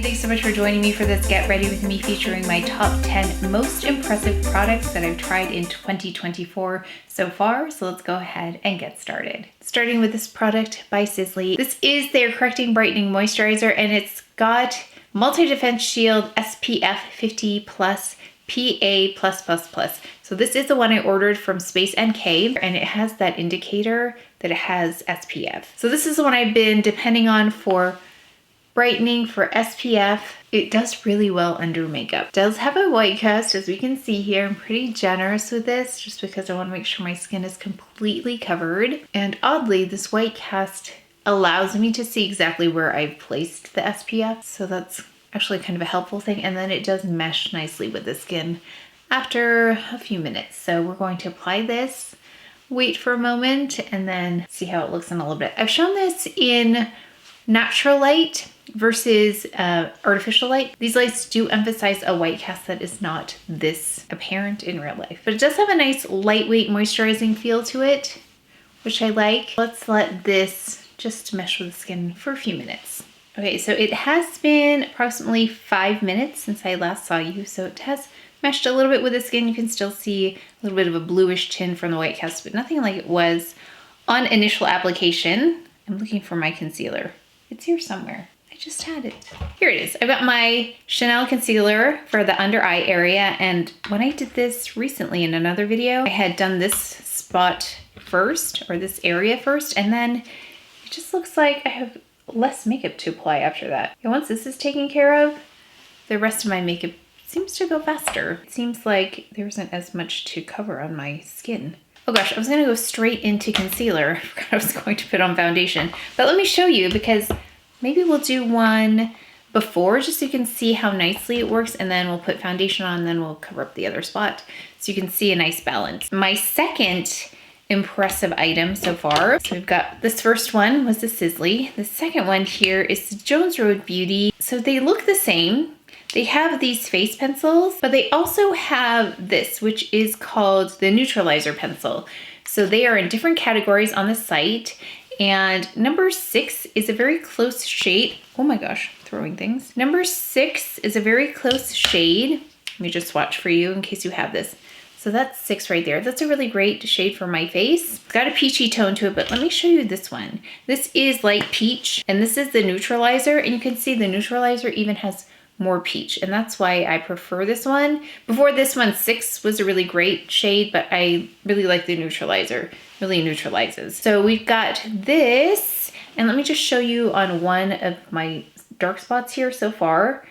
and thanks so much for joining me for this Get Ready With Me featuring my top 10 most impressive products that I've tried in 2024 so far. So let's go ahead and get started. Starting with this product by Sisley. This is their Correcting Brightening Moisturizer, and it's got Multi-Defense Shield SPF 50+, PA+++. So this is the one I ordered from Space NK, and it has that indicator that it has SPF. So this is the one I've been depending on for brightening, for SPF. It does really well under makeup. It does have a white cast, as we can see here. I'm pretty generous with this just because I want to make sure my skin is completely covered. And oddly, this white cast allows me to see exactly where I've placed the SPF. So that's actually kind of a helpful thing. And then it does mesh nicely with the skin after a few minutes. So we're going to apply this, wait for a moment, and then see how it looks in a little bit. I've shown this in natural light versus artificial light. These lights do emphasize a white cast that is not this apparent in real life, but it does have a nice lightweight moisturizing feel to it, which I like. Let's let this just mesh with the skin for a few minutes. Okay, so it has been approximately 5 minutes since I last saw you, so it has meshed a little bit with the skin. You can still see a little bit of a bluish tint from the white cast, but nothing like it was on initial application. I'm looking for my concealer. It's here somewhere. I just had it. Here it is. I've got my Chanel concealer for the under eye area, and when I did this recently in another video, I had done this spot first, or this area first, and then it just looks like I have less makeup to apply after that. And once this is taken care of, the rest of my makeup seems to go faster. It seems like there isn't as much to cover on my skin. Oh gosh, I was gonna go straight into concealer. I forgot I was going to put on foundation, but let me show you, because maybe we'll do one before just so you can see how nicely it works, and then we'll put foundation on, and then we'll cover up the other spot so you can see a nice balance. My second impressive item so far, so we've got this first one was the Sisley. The second one here is the Jones Road Beauty. So they look the same. They have these face pencils, but they also have this, which is called the Neutralizer pencil. So they are in different categories on the site. And number 6 is a very close shade. Oh my gosh, throwing things. Number 6 is a very close shade. Let me just swatch for you in case you have this. So that's 6 right there. That's a really great shade for my face. It's got a peachy tone to it, but let me show you this one. This is light peach, and this is the Neutralizer. And you can see the Neutralizer even has more peach, and that's why I prefer this one. Before this one, 6 was a really great shade, but I really like the Neutralizer. Really neutralizes. So we've got this, and let me just show you on one of my dark spots here so far.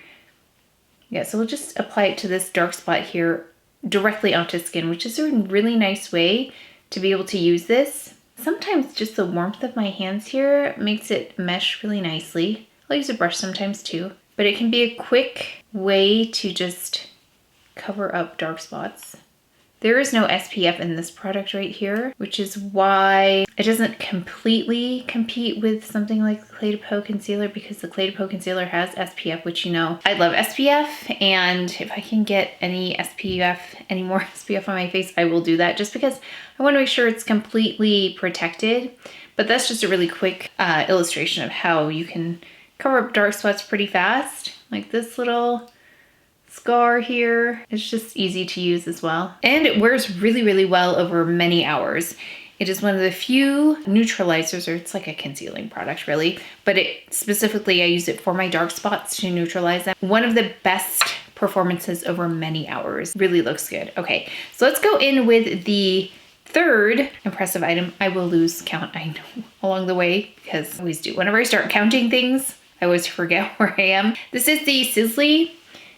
Yeah, so we'll just apply it to this dark spot here directly onto skin, which is a really nice way to be able to use this. Sometimes just the warmth of my hands here makes it mesh really nicely. I'll use a brush sometimes too. But it can be a quick way to just cover up dark spots. There is no SPF in this product right here, which is why it doesn't completely compete with something like the Clé de Peau concealer, because the Clé de Peau concealer has SPF, which you know I love SPF, and if I can get any more SPF on my face, I will do that, just because I want to make sure it's completely protected. But that's just a really quick illustration of how you can cover up dark spots pretty fast. Like this little scar here. It's just easy to use as well. And it wears really, really well over many hours. It is one of the few neutralizers, or it's like a concealing product really, but specifically I use it for my dark spots to neutralize them. One of the best performances over many hours. Really looks good. Okay, so let's go in with the third impressive item. I will lose count, I know, along the way, because I always do. Whenever I start counting things, I always forget where I am. This is the Sisley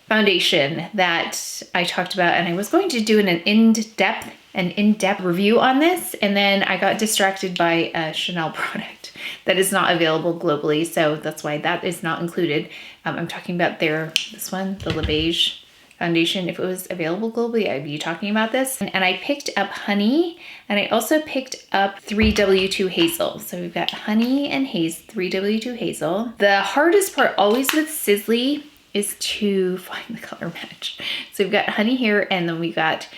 foundation that I talked about, and I was going to do an in-depth review on this, and then I got distracted by a Chanel product that is not available globally, so that's why that is not included. I'm talking about this one, the Le Beige foundation. If it was available globally, I'd be talking about this. And I picked up Honey, and I also picked up 3W2 Hazel. So we've got Honey and 3W2 Hazel. The hardest part always with Sisley is to find the color match. So we've got Honey here, and then we got,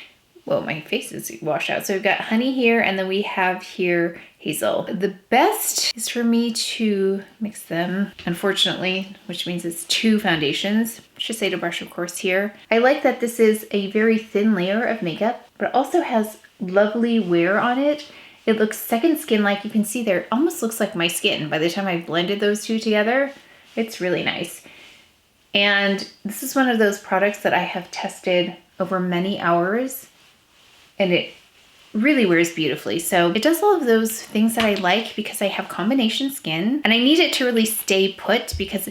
well, my face is washed out. So we've got Honey here, and then we have here Hazel. The best is for me to mix them, unfortunately, which means it's 2 foundations. Shiseido brush, of course, here. I like that this is a very thin layer of makeup, but it also has lovely wear on it. It looks second skin-like. You can see there, it almost looks like my skin. By the time I blended those 2 together, it's really nice. And this is one of those products that I have tested over many hours, and it really wears beautifully. So it does all of those things that I like because I have combination skin, and I need it to really stay put because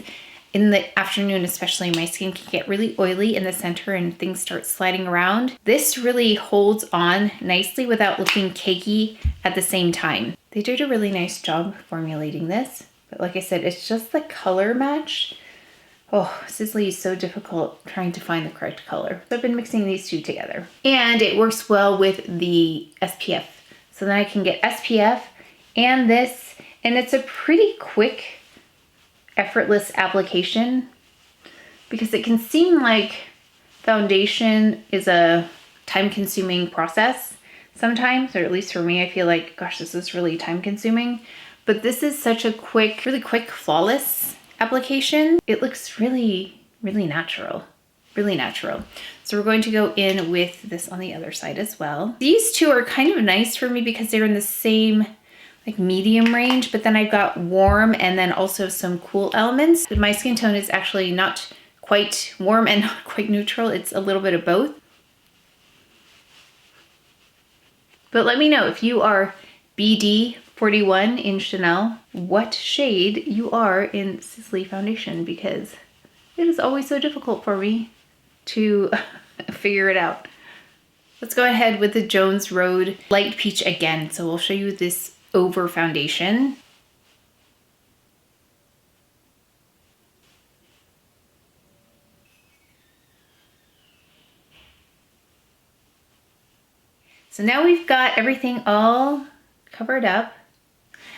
in the afternoon, especially, my skin can get really oily in the center and things start sliding around. This really holds on nicely without looking cakey at the same time. They did a really nice job formulating this, but like I said, it's just the color match. Oh, Sisley is so difficult trying to find the correct color. So I've been mixing these 2 together. And it works well with the SPF. So then I can get SPF and this, and it's a pretty quick, effortless application because it can seem like foundation is a time-consuming process sometimes, or at least for me, I feel like, gosh, this is really time-consuming. But this is such a quick, really quick, flawless application. It looks really, really natural, really natural. So we're going to go in with this on the other side as well. These 2 are kind of nice for me because they're in the same like medium range, but then I've got warm and then also some cool elements. My skin tone is actually not quite warm and not quite neutral. It's a little bit of both. But let me know if you are BD 41 in Chanel, what shade you are in Sisley foundation, because it is always so difficult for me to figure it out. Let's go ahead with the Jones Road Light Peach again. So we'll show you this over foundation. So now we've got everything all covered up.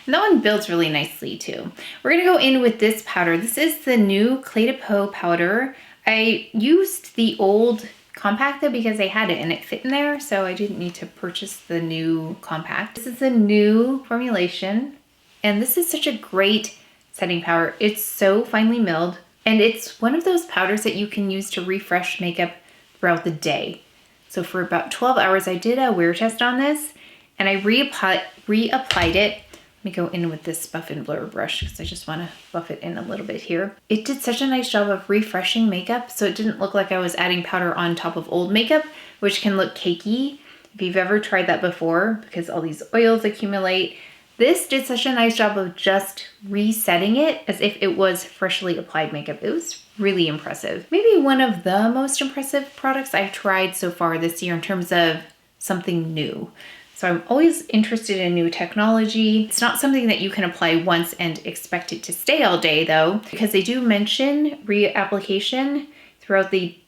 And that one builds really nicely too. We're gonna go in with this powder. This is the new Clé de Peau powder. I used the old compact though because I had it and it fit in there, so I didn't need to purchase the new compact. This is a new formulation, and this is such a great setting powder. It's so finely milled, and it's one of those powders that you can use to refresh makeup throughout the day. So for about 12 hours, I did a wear test on this, and I reapplied it. Let me go in with this buff and blur brush because I just want to buff it in a little bit here. It did such a nice job of refreshing makeup, so it didn't look like I was adding powder on top of old makeup, which can look cakey if you've ever tried that before because all these oils accumulate. This did such a nice job of just resetting it as if it was freshly applied makeup. It was really impressive. Maybe one of the most impressive products I've tried so far this year in terms of something new. So I'm always interested in new technology. It's not something that you can apply once and expect it to stay all day though, because they do mention reapplication throughout the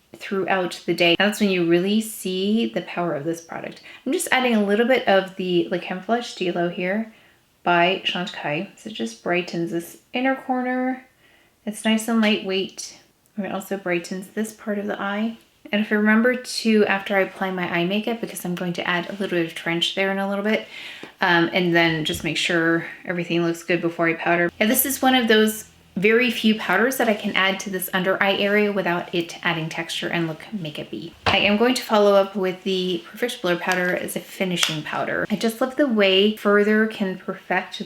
day. That's when you really see the power of this product. I'm just adding a little bit of the Camoflauge Stylo here by CHANTECAILLE. So it just brightens this inner corner. It's nice and lightweight. And it also brightens this part of the eye. And if I remember to, after I apply my eye makeup, because I'm going to add a little bit of trench there in a little bit, and then just make sure everything looks good before I powder. And this is one of those very few powders that I can add to this under eye area without it adding texture and look makeup-y. I am going to follow up with the Perfect Blur powder as a finishing powder. I just love the way further can perfect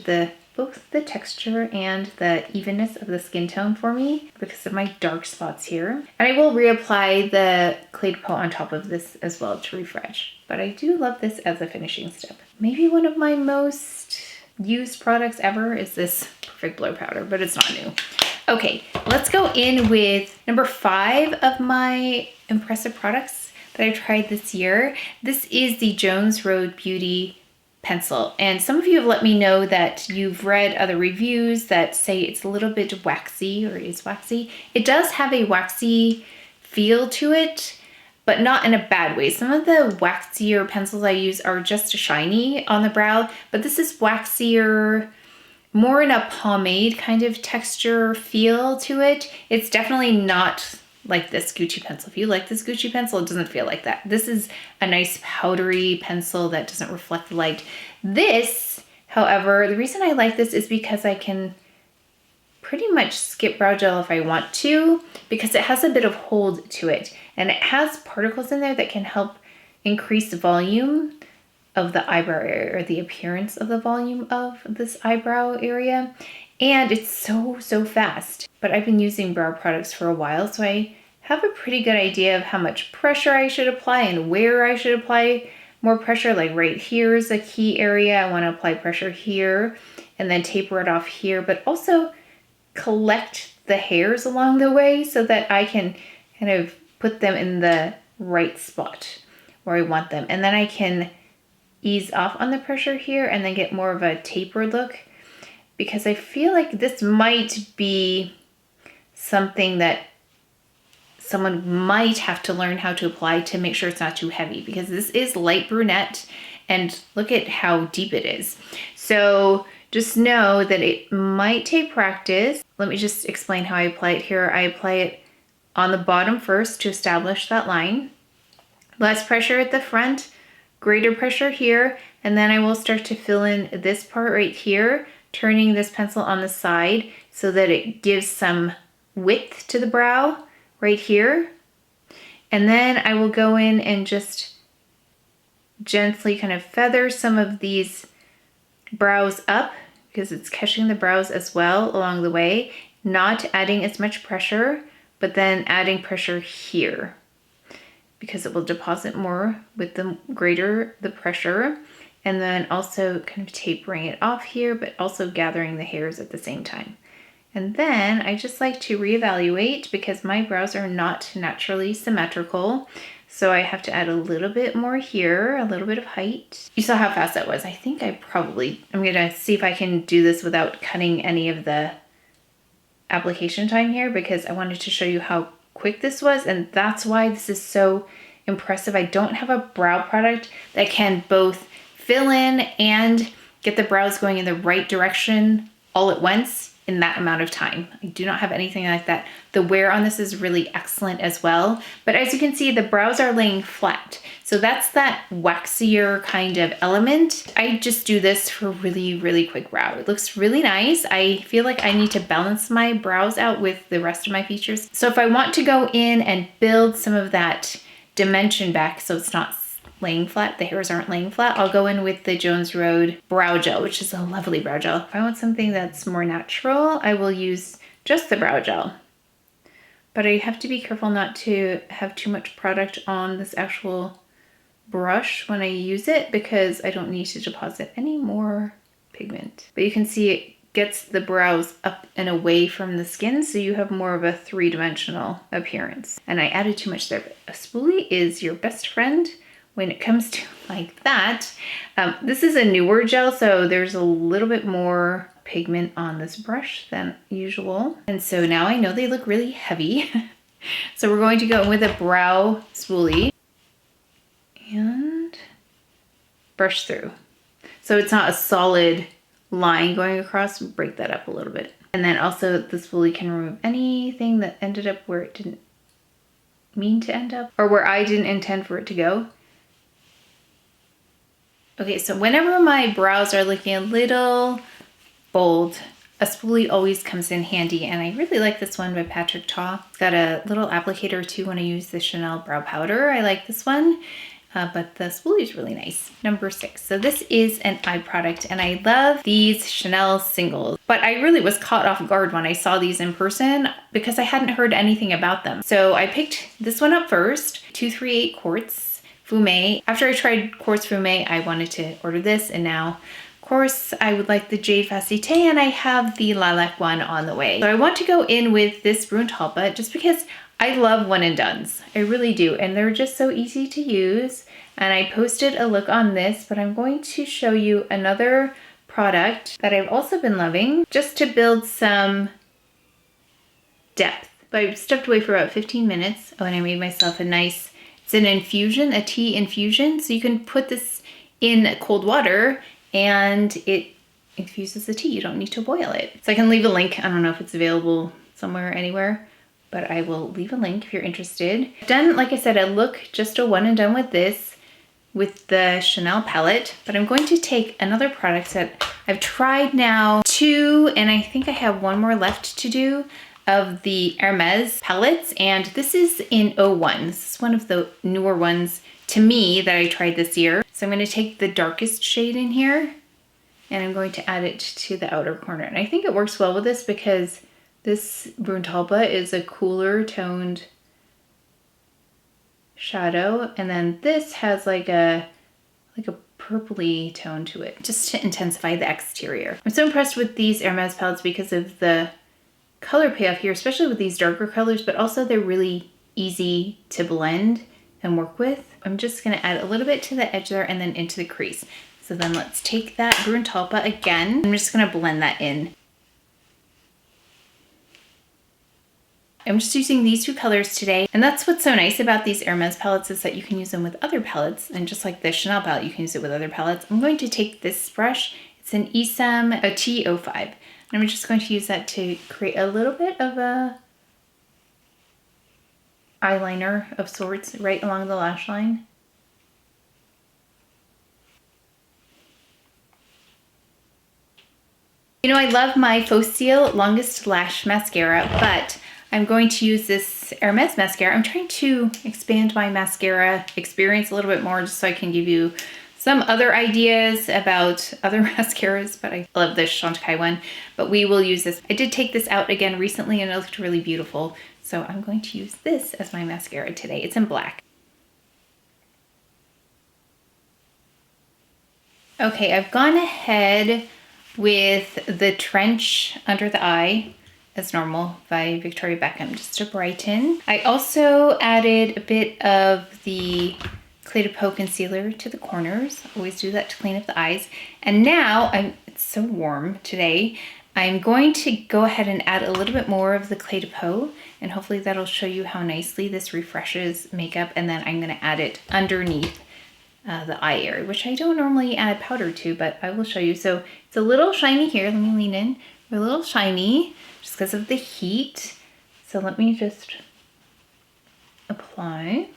both the texture and the evenness of the skin tone for me because of my dark spots here. And I will reapply the Clé de Peau on top of this as well to refresh. But I do love this as a finishing step. Maybe one of my most used products ever is this Perfect Blur powder, but it's not new. Okay, let's go in with number 5 of my impressive products that I tried this year. This is the Jones Road Beauty pencil, and some of you have let me know that you've read other reviews that say it's a little bit waxy or is waxy. It does have a waxy feel to it, but not in a bad way. Some of the waxier pencils I use are just shiny on the brow, but this is waxier, more in a pomade kind of texture feel to it. It's definitely not like this Gucci pencil. If you like this Gucci pencil, it doesn't feel like that. This is a nice powdery pencil that doesn't reflect the light. This However, the reason I like this is because I can pretty much skip brow gel if I want to, because it has a bit of hold to it. And it has particles in there that can help increase the volume of the eyebrow area, or the appearance of the volume of this eyebrow area. And it's so fast. But I've been using brow products for a while, so I have a pretty good idea of how much pressure I should apply and where I should apply more pressure. Like right here is a key area. I want to apply pressure here and then taper it off here, but also collect the hairs along the way so that I can kind of put them in the right spot where I want them. And then I can ease off on the pressure here and then get more of a tapered look, because I feel like this might be something that someone might have to learn how to apply to make sure it's not too heavy, because this is light brunette and look at how deep it is. So just know that it might take practice. Let me just explain how I apply it here. I apply it on the bottom first to establish that line. Less pressure at the front, greater pressure here, and then I will start to fill in this part right here, turning this pencil on the side so that it gives some width to the brow right here. And then I will go in and just gently kind of feather some of these brows up, because it's catching the brows as well along the way, not adding as much pressure, but then adding pressure here, because it will deposit more with the greater the pressure. And then also kind of tapering it off here, but also gathering the hairs at the same time. And then I just like to reevaluate, because my brows are not naturally symmetrical. So I have to add a little bit more here, a little bit of height. You saw how fast that was. I think I'm gonna see if I can do this without cutting any of the application time here, because I wanted to show you how quick this was. And that's why this is so impressive. I don't have a brow product that can both fill in and get the brows going in the right direction all at once in that amount of time. I do not have anything like that. The wear on this is really excellent as well. But as you can see, the brows are laying flat. So that's that waxier kind of element. I just do this for really quick brow. It looks really nice. I feel like I need to balance my brows out with the rest of my features. So if I want to go in and build some of that dimension back so it's not laying flat, the hairs aren't laying flat, I'll go in with the Jones Road Brow Gel, which is a lovely brow gel. If I want something that's more natural, I will use just the brow gel. But I have to be careful not to have too much product on this actual brush when I use it, because I don't need to deposit any more pigment. But you can see it gets the brows up and away from the skin, so you have more of a three-dimensional appearance. And I added too much there, but a spoolie is your best friend when it comes to like that. This is a newer gel, so there's a little bit more pigment on this brush than usual. And so now I know they look really heavy. So we're going to go in with a brow spoolie and brush through. So it's not a solid line going across, break that up a little bit. And then also the spoolie can remove anything that ended up where it didn't mean to end up, or where I didn't intend for it to go. Okay, so whenever my brows are looking a little bold, a spoolie always comes in handy, and I really like this one by Patrick Ta. It's got a little applicator too when I use the Chanel brow powder. I like this one, but the spoolie is really nice. Number 6. So this is an eye product, and I love these Chanel singles, but I really was caught off guard when I saw these in person because I hadn't heard anything about them. So I picked this one up first, 238 Quartz Fume. After I tried Quartz Fume, I wanted to order this, and now, of course, I would like the Jade Facité, and I have the lilac one on the way. So I want to go in with this Brun Talpa just because I love one and dones. I really do, and they're just so easy to use. And I posted a look on this, but I'm going to show you another product that I've also been loving just to build some depth. But I stepped away for about 15 minutes. Oh, and I made myself a nice, it's an infusion, a tea infusion. So you can put this in cold water and it infuses the tea. You don't need to boil it. So I can leave a link. I don't know if it's available somewhere, anywhere, but I will leave a link if you're interested. I've done, like I said, a look, just a one and done with this, with the Chanel palette, but I'm going to take another product that I've tried now 2, and I think I have 1 more left to do, of the Hermes palettes, and this is in 01. This is one of the newer ones to me that I tried this year. So I'm going to take the darkest shade in here, and I'm going to add it to the outer corner. And I think it works well with this because this Brun Talpa is a cooler toned shadow, and then this has like a purpley tone to it, just to intensify the exterior. I'm so impressed with these Hermes palettes because of the color payoff here, especially with these darker colors, but also they're really easy to blend and work with. I'm just gonna add a little bit to the edge there and then into the crease. So then let's take that Brun Talpa again. I'm just gonna blend that in. I'm just using these 2 colors today. And that's what's so nice about these Hermes palettes is that you can use them with other palettes. And just like the Chanel palette, you can use it with other palettes. I'm going to take this brush. It's an Essem, a T05. And I'm just going to use that to create a little bit of a eyeliner of sorts right along the lash line. You know, I love my Faux Longest Lash Mascara, but I'm going to use this Hermes mascara. I'm trying to expand my mascara experience a little bit more just so I can give you some other ideas about other mascaras, but I love this Chantecaille one, but we will use this. I did take this out again recently and it looked really beautiful. So I'm going to use this as my mascara today. It's in black. Okay, I've gone ahead with the Trench under the eye as normal by Victoria Beckham, just to brighten. I also added a bit of the CdP Concealer to the corners. Always do that to clean up the eyes. And now, it's so warm today, I'm going to go ahead and add a little bit more of the CdP, and hopefully that'll show you how nicely this refreshes makeup. And then I'm gonna add it underneath the eye area, which I don't normally add powder to, but I will show you. So it's a little shiny here. Let me lean in. We're a little shiny just because of the heat. So let me just apply.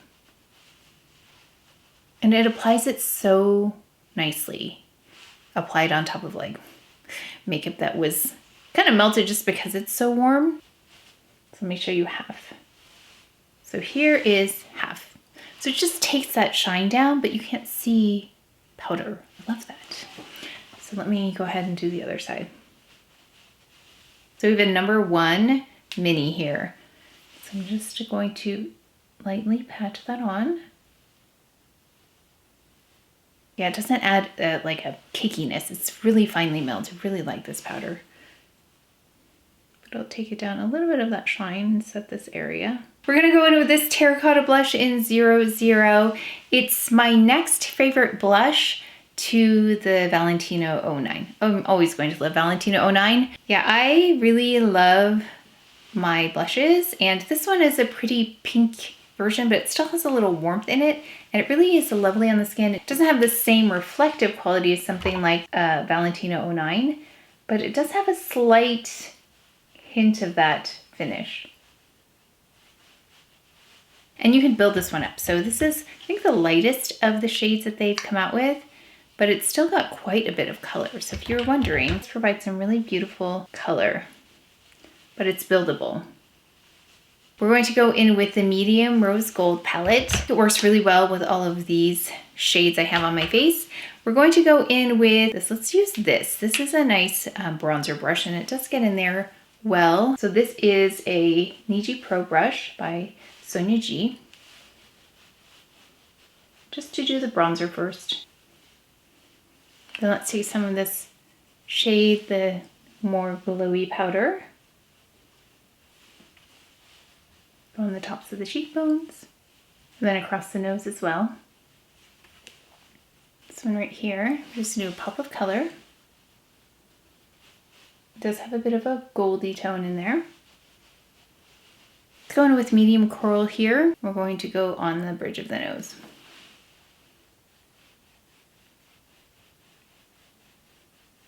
And it applies it so nicely. Applied on top of like makeup that was kind of melted just because it's so warm. So let me show you half. So here is half. So it just takes that shine down, but you can't see powder. I love that. So let me go ahead and do the other side. So we have a number 1 mini here. So I'm just going to lightly pat that on. Yeah, it doesn't add like a cakiness. It's really finely milled. I really like this powder. But I'll take it down a little bit of that shine and set this area. We're gonna go in with this Terracotta Blush in 00. It's my next favorite blush to the Valentino 09. I'm always going to love Valentino 09. Yeah, I really love my blushes, and this one is a pretty pink version, but it still has a little warmth in it, and it really is lovely on the skin. It doesn't have the same reflective quality as something like Valentino 09, but it does have a slight hint of that finish. And you can build this one up. So this is, I think, the lightest of the shades that they've come out with, but it's still got quite a bit of color. So if you're wondering, this provides some really beautiful color, but it's buildable. We're going to go in with the medium rose gold palette. It works really well with all of these shades I have on my face. We're going to go in with this. Let's use this. This is a nice bronzer brush, and it does get in there well. So this is a Niji Pro brush by Sonia G. Just to do the bronzer first. Then let's take some of this shade, the more glowy powder, on the tops of the cheekbones, and then across the nose as well. This one right here, just do a pop of color. It does have a bit of a goldy tone in there. Let's go in with medium coral here. We're going to go on the bridge of the nose.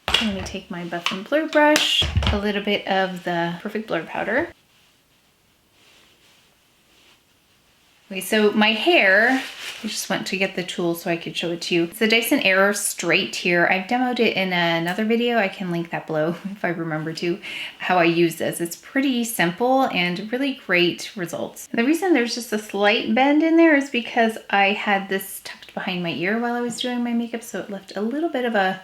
I'm going to take my Buff and Blur brush, a little bit of the Perfect Blur powder. Okay, so my hair I just went to get the tool so I could show it to you. It's the Dyson Airwrap Straight Tear. I've demoed it in another video. I can link that below if I remember to, how I use this. It's pretty simple and really great results. The reason there's just a slight bend in there is because I had this tucked behind my ear while I was doing my makeup, so it left a little bit of a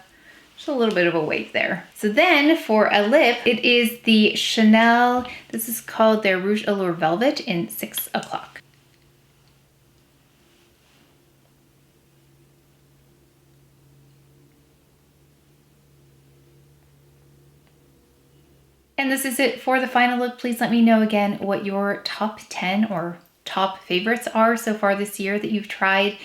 just a little bit of a wave there. So then for a lip, it is the Chanel, this is called their Rouge Allure Velvet in 6 o'clock. And this is it for the final look. Please let me know again what your top 10 or top favorites are so far this year that you've tried,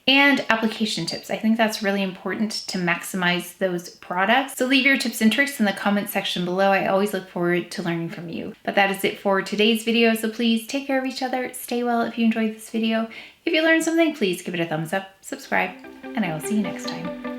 and application tips. I think that's really important to maximize those products. So leave your tips and tricks in the comment section below. I always look forward to learning from you. But that is it for today's video. So please take care of each other. Stay well if you enjoyed this video. If you learned something, please give it a thumbs up, subscribe, and I will see you next time.